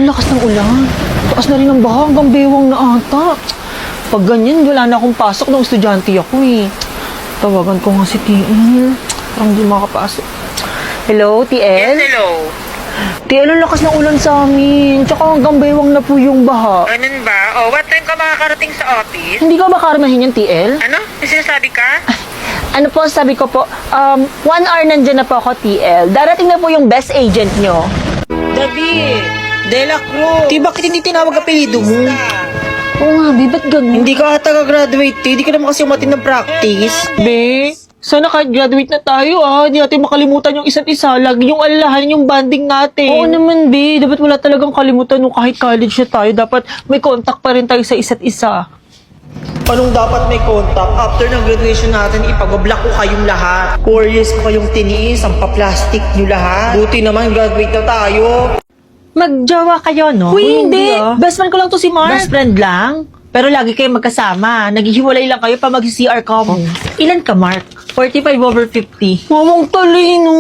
ang lakas ng ulan. Taas na rin ang baha, hanggang bewang na ata. Pag ganyan, wala na akong pasok ng estudyante ako eh. Tawagan ko nga si TL. Parang di makapasok. Hello, TL? Yes, hello. TL, ang lakas ng ulan sa amin. Tsaka hanggang bewang na po yung baha. Ganun ba? Oh, what time ka makakarating sa office? Hindi ka ba karmahin yan, TL? Ano? May sinasabi ka? Ano po, sabi ko po, 1 hour nandyan na po ako, TL. Darating na po yung best agent nyo. David, Dela Cruz. Bakit hindi tinawag apelido mo? Oo nga, Be, ba't ganun? Hindi ka ata graduate eh. Hindi ka naman kasi umatin ng practice. Be, sana kahit graduate na tayo Hindi natin makalimutan yung isa't isa. Lagi yung alalahanin yung banding natin. Oo naman, Be. Dapat wala talagang kalimutan nung kahit college na tayo. Dapat may contact pa rin tayo sa isa't isa. Anong dapat may contact? After ng graduation natin, ipag-block ko kayong lahat. 4 years ko kayong tiniis, ang pa-plastic nyo lahat. Buti naman, graduate na tayo. Magjawa kayo, no? Uy, hindi. Best friend ko lang to si Mark. Best friend lang? Pero lagi kayo magkasama. Naghihiwalay lang kayo pa mag-CR com. Ilan ka, Mark? 45 over 50. Mamang talino.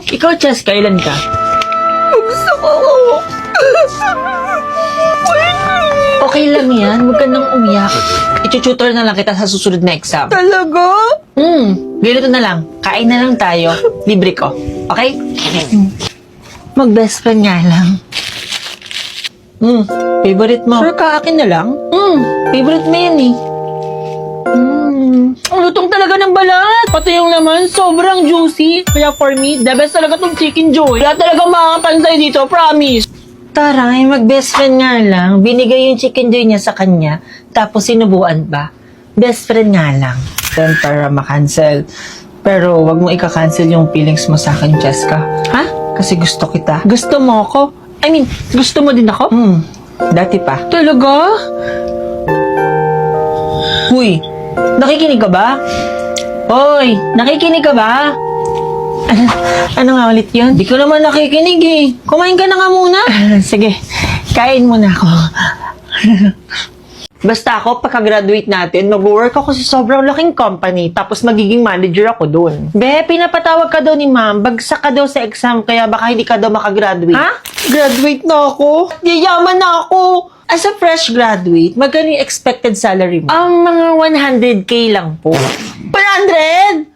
Ikaw, Cheska, ilan ka? Gusto ko. Okay lang yan. Huwag ka nang umiyak. I-tutor na lang kita sa susunod na exam. Talaga? Ganito na lang. Kain na lang tayo. Libre ko. Okay? Mag-best friend nga lang. Favorite mo? Sure ka, akin na lang? Favorite mo yan eh. Ang lutong talaga ng balat. Pati yung laman, sobrang juicy. Kaya for me, the best talaga tong Chicken Joy. Wala talaga makakapan sa'yo dito, promise. Taray, mag-best friend nga lang. Binigay yung Chicken Joy niya sa kanya, tapos sinubuan pa. Best friend nga lang. Then para makancel. Pero wag mo ika-cancel yung feelings mo sa akin, Cheska. Ha? Kasi gusto kita. Gusto mo ako? I mean, gusto mo din ako? Dati pa. Talaga? Huy, nakikinig ka ba? Hoy, nakikinig ka ba? Ano nga ulit yun? Di ko naman nakikinig eh. Kumain ka na nga muna. Sige, kain muna ako. Basta ako, pagka-graduate natin, mag-work ako sa sobrang laking company, tapos magiging manager ako doon. Be, pinapatawag ka daw ni ma'am, bagsak ka daw sa exam, kaya baka hindi ka daw makagraduate. Ha? Graduate na ako. Yayaman na ako! As a fresh graduate, magkano yung expected salary mo? Mga 100k lang po. 100?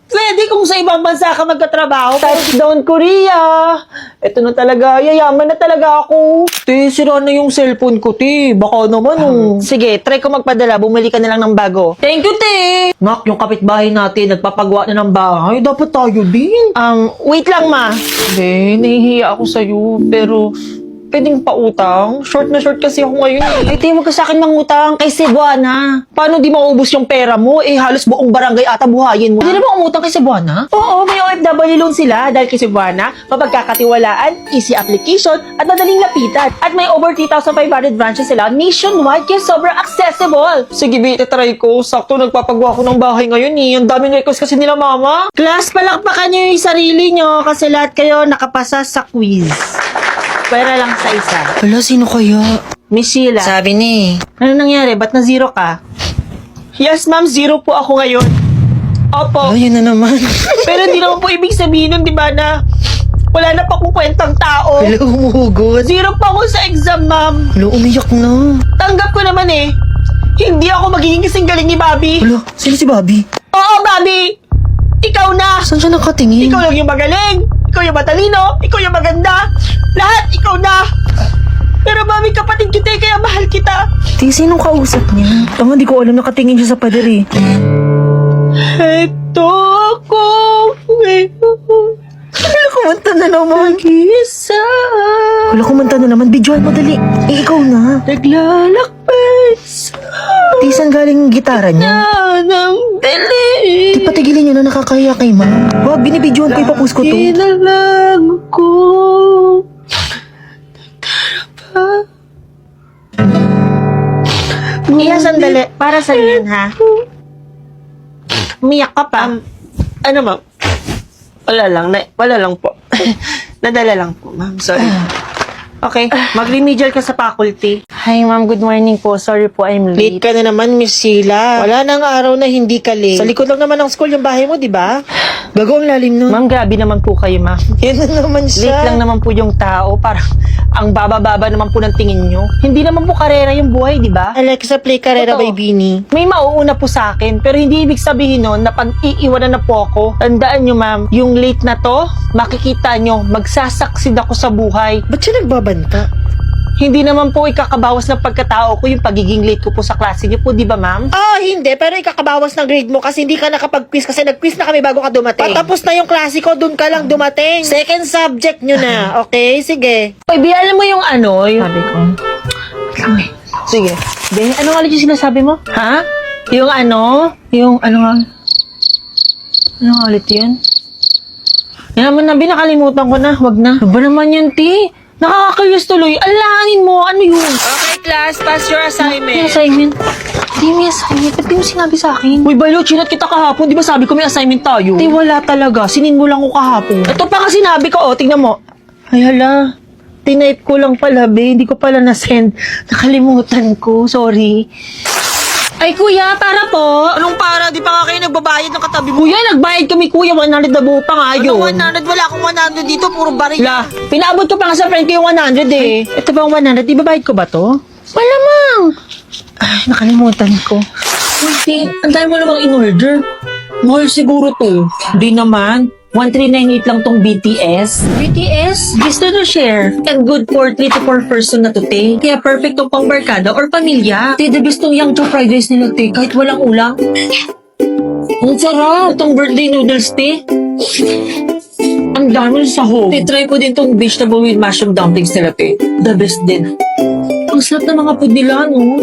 Pwede kung sa ibang bansa ka magkatrabaho. Touchdown Korea! Ito na talaga, yayaman na talaga ako. Te, sira na yung cellphone ko, te. Baka naman, Sige, try ko magpadala, bumili ka na lang ng bago. Thank you, te. Nak, yung kapitbahay natin, nagpapagawa na ng bahay. Dapat tayo din. Wait lang ma. Be, nahihiya ako sa'yo. Pero, pwedeng pautang. Short na short kasi ako ngayon eh. Ay, te, huwag ka sa akin mangutang kay Cebuana. Paano di maubos yung pera mo? Eh, halos buong barangay ata buhayin mo. Hindi na ba umutang kay Cebuana? Oo, may OFW loan sila dahil kay Cebuana, mapagkakatiwalaan, easy application, at madaling lapitan. At may over 3,500 branches sila nationwide kaya sobrang accessible. Sige, be, try ko. Sakto, nagpapagawa ko ng bahay ngayon eh. Ang daming request kasi nila, mama. Class, palakpakan niyo yung sarili niyo kasi lahat kayo nakapasa sa quiz. Pera lang sa isa. Hala, sino kaya? Miss Sheila. Sabi ni. Ano nangyari? Ba't na zero ka? Yes, ma'am, zero po ako ngayon. Opo. Ayun na naman. Pero hindi naman po ibig sabihin nun, di ba, na wala na pa akong kwentang tao. Hala, umuhugot. Zero pa ako sa exam, ma'am. Hala, umiyak na. Tanggap ko naman eh. Hindi ako magiging kasing galing ni Bobby. Hala, sino si Bobby? Oo, Bobby! Ikaw na! Saan siya nakatingin? Ikaw lang yung magaling! Ikaw yung matalino! Ikaw yung maganda! Lahat, ikaw na! Pero Bobby, kapatid kita eh, kaya mahal kita! Di, sinong kausap niya? Tama, di ko alam, nakatingin siya sa pader eh. Ito ako! Hala, kumanta na naman. Mag-isa! Hala, kumanta na naman. Bidyoan mo, dali. Eh, ikaw na. Naglalakbay sa Di, saan galing yung gitara niya? ng dali! Di, patigilin niyo na, nakakahiya kay ma'am. Wag, binibidyoan ko, ipapost ko to. Kinalang ko. Iya, sandali. Para sa yan, ha? Umiyak ka pa. Ano, ma'am? Wala lang po. Nadala lang po, ma'am. Sorry. Okay, mag-remedial ka sa faculty. Hi, ma'am. Good morning po. Sorry po, I'm Late ka na naman, Miss Sheila. Wala nang araw na hindi ka late. Sa likod lang naman ng school yung bahay mo, di ba? Gago ang lalim nun. Ma'am, grabe naman po kayo, ma'am. Yan na naman siya. Late lang naman po yung tao. Parang ang baba-baba naman po ng tingin nyo. Hindi naman po karera yung buhay, di ba? Alexa, play Carrera Totoo. by Bini. May mauuna po sa akin, pero hindi ibig sabihin nun na pag iiwanan na po ako. Tandaan nyo, ma'am, yung late na to, makikita nyo, magsasaksid ako sa buhay. Ba't siya nagbabanta? Hindi naman po ikakabawas ng pagkatao ko yung pagiging late ko po sa klase niyo po, di ba, ma'am? Hindi. Pero ikakabawas ng grade mo kasi hindi ka nakapag-quiz kasi nag-quiz na kami bago ka dumating. Patapos na yung klase ko, dun ka lang dumating. Second subject nyo na. Okay, sige. Oy, Bi, alam mo yung ano? Yung... Sabi ko. Wait lang, Bi. Sige. Bi, ano nga ulit yung sinasabi mo? Ha? Yung ano? Yung ano nga? Ano nga ulit yun? Yan naman na, Bi, nakalimutan ko na. Wag na. Ano ba naman yun, Ti? Nakakakayos tuloy. Alangin mo. Ano yun? Okay, class. Pass your May assignment. Hindi may assignment. Ba't di mo sinabi sa akin? Uy, Balo, chinat kita kahapon. Di ba sabi ko may assignment tayo? Di, wala talaga. Sinin mo lang ko kahapon. Ito pa kasi sinabi ko, oh. Tingnan mo. Ay, hala. Tinype ko lang pala, be. Hindi ko pala na-send. Nakalimutan ko. Sorry. Ay, kuya, para po. Anong para? Di pa nga kayo nagbabayad ng katabi mo? Kuya, nagbayad kami, kuya. 100 na buo pa nga yun. 100? Wala akong 100 dito. Puro baril. La, pinaabot ko pa nga sa friend ko yung 100 eh. Ito ba ang 100? Ibabayad ko ba to? Malamang. Ay, nakalimutan ko. Uy, ang dami mo namang in-order. Mahal siguro to. Hindi naman. 1398 lang tong BTS. BTS? Gusto na share. And good for 3 to 4 person na to, te. Kaya perfect to pang barkada or pamilya. Te, the best tong yung chow fried rice nila, te. Kahit walang ulam. Ang sarap. Itong birthday noodles, te. Ang dami ng sahog. Te, try ko din tong vegetable with mushroom dumplings nila, te. The best din. Ang sarap ng mga food nila, no?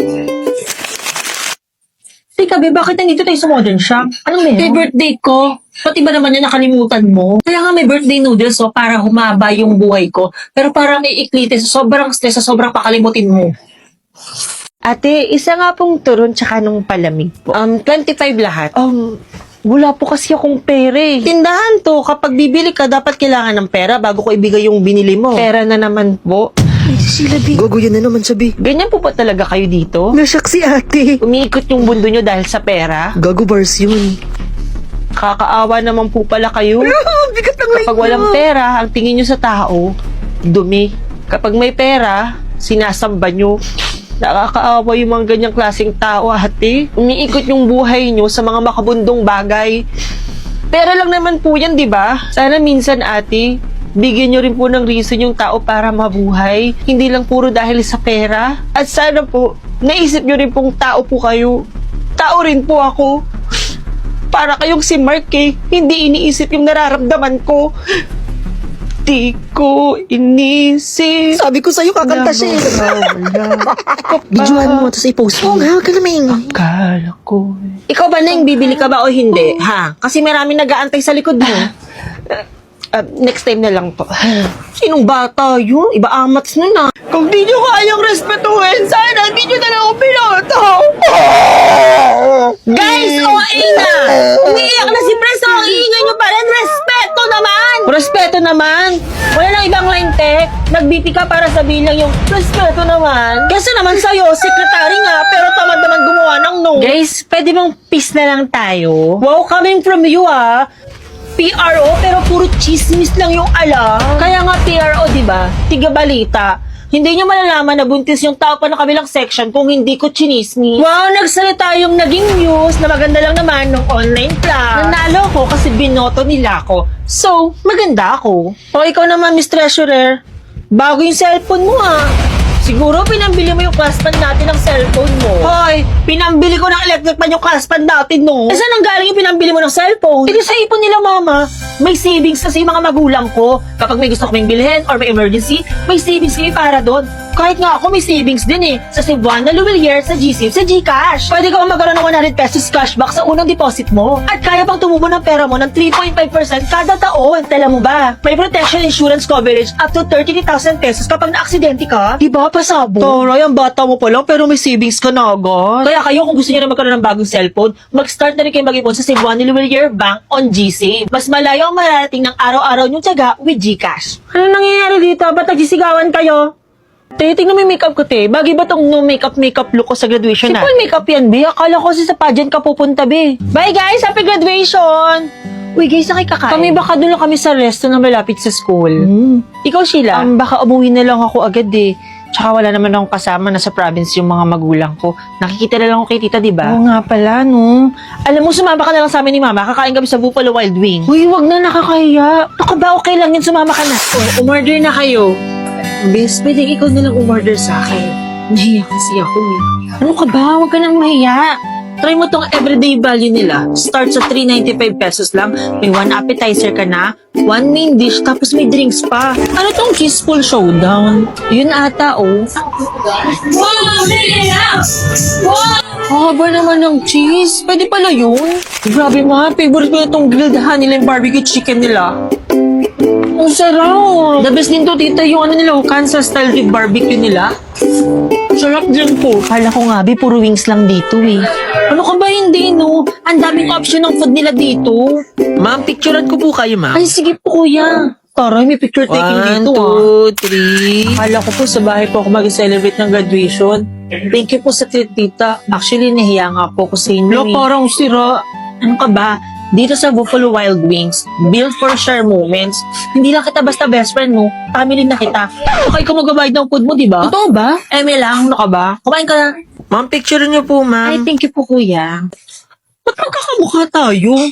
Teka, be, bakit nandito tayo sa modern shop? Anong meron? Kay birthday ko. Pati ba naman yung nakalimutan mo? Kaya nga may birthday noodles, so para humaba yung buhay ko. Pero para may iklitin, sobrang stress, sobrang pakalimutin mo. Ate, isa nga pong turon tsaka nung palamig po. 25 lahat. Wala po kasi akong pera eh. Tindahan to, kapag bibili ka, dapat kailangan ng pera bago ko ibigay yung binili mo. Pera na naman po. Sila, Bi. Gago yan na naman, sabi. Ganyan po ba talaga kayo dito? Nasyak si ate. Umiikot yung mundo nyo dahil sa pera? Gago bars yun. Kakaawa naman po pala kayo. Bigat ng Kapag walang pera, ang tingin nyo sa tao, dumi. Kapag may pera, sinasamba nyo. Nakakaawa yung mga ganyang klaseng tao, ate. Umiikot yung buhay nyo sa mga makabundong bagay. Pera lang naman po yan, di ba? Sana minsan, ate, bigyan nyo rin po ng reason yung tao para mabuhay. Hindi lang puro dahil sa pera. At sana po, naisip nyo rin pong tao po kayo. Tao rin po ako. Para kayong si Mark eh, hindi iniisip yung nararamdaman ko. Di ko inisip. Sabi ko sa'yo, kakanta siya eh. Videohan mo, tapos i-post mo. Huwag ka na maingay. Akala ko. Ikaw ba, Neng, bibili ka ba o hindi? Ha? Kasi maraming nag-aantay sa likod mo. Next time na lang po. Sinong bata yun? Iba amats nun ah. Kung di nyo kayang respetuhin, sana di nyo na lang ako pinoto. Guys, OA na! Umiiyak na si Pres, ang iingay nyo pa rin. Respeto naman! Respeto naman. Wala nang ibang line, te. Nag-BP ka para sabihin lang yung respeto naman. Kasi naman sa'yo, secretary nga, pero tamad naman gumawa ng no. Guys, pwede bang peace na lang tayo? Wow, coming from you ah. PRO, pero puro chismis lang yung alam. Kaya nga PRO, di ba? Tiga balita. Hindi nyo malalaman na buntis yung tao pa na kabilang section kung hindi ko chinismi. Wow, nagsalita yung naging news na maganda lang naman ng online class. Nanalo ko kasi binoto nila ako. So, maganda ako. O ikaw naman, Miss Treasurer, bago yung cellphone mo ah. Siguro pinambili mo yung classpan natin ng cellphone mo. Hoy, pinambili ko ng electric pan yung classpan natin, no? Eh, saan ang galing yung pinambili mo ng cellphone? Hindi sa ipon nila, mama. May savings kasi yung mga magulang ko. Kapag may gusto kaming bilhin or may emergency, may savings kami para doon. Kahit nga ako may savings din eh. Sa Cebuana, Luwilier, sa GSave, sa GCash. Pwede ka magkaroon ng 100 pesos cashback sa unang deposit mo. At kaya pang tumubo ng pera mo ng 3.5% kada taon. Tala mo ba? May protection insurance coverage up to 33,000 pesos kapag na-aksidente ka. Diba, pasabo? Taray, ang bata mo pa lang, pero may savings ka na agad. Kaya kayo, kung gusto niyo na magkaroon ng bagong cellphone, mag-start na rin kayo mag-ipon sa Cebuana Luwilier Bank on GSave. Mas malayo ang mararating ng araw-araw niyong tiyaga with GCash. Ano nangyayari dito? Ba't nagsisigawan kayo? Te, tingnan mo yung makeup ko, te. Bagay ba tong no makeup look ko sa graduation Si na? Paul makeup yan, be. Akala ko kasi sa pageant ka pupunta, be. Bye guys! Happy graduation! Uy, guys, saan kayo kakain? Kami baka doon lang kami sa resto na malapit sa school. Ikaw, Sheila? Baka umuwi na lang ako agad eh. Tsaka wala naman akong kasama, nasa province yung mga magulang ko. Nakikita na lang ako kay tita, di ba? Oo nga pala, no? Alam mo, sumama ka na lang sa amin ni mama. Kakain kami sa Buffalo Wild Wings. Uy, wag na, nakakahiya. Baka ba okay lang yun, sumama ka na. Umorder na kayo. Bes, pwede ikaw na lang umorder sa akin. Nahiya kasi ako eh. Ano ka ba? Huwag ka nang mahiya. Try mo tong everyday value nila. Start sa 395 pesos lang. May 1 appetizer ka na, 1 main dish, tapos may drinks pa. Ano tong cheese full showdown? Yun ata, oh. Haba naman ng cheese. Pwede pala yun. Grabe ma, favorite ko na tong grilled honey nila yung barbecue chicken nila. Ang sarap. The best din to, tita, yung ano nila, Kansas style beef barbecue nila. Sarap din po. Kala ko nga, puro wings lang dito eh. Ano ka ba hindi, no? Ang daming option ng food nila dito. Ma'am, picturean ko po kayo, ma'am. Ay, sige po, kuya. Taray, may picture taking dito, 1, 2, 3. Akala ko po sa bahay po ako mag-celebrate ng graduation. Thank you po sa treat, tita. Actually, nahiya nga po ko sa inyo. Parang sira. Ano ka ba? Dito sa Buffalo Wild Wings, built for share moments. Hindi lang kita basta best friend mo, family na kita. Baka ikaw magbabayad ng food mo, di ba? Totoo ba? Eme lang, ano ka ba? Kumain ka na. Ma'am, picture niyo po, ma'am. Ay, thank you po, kuya. Ba't magkakamukha tayo?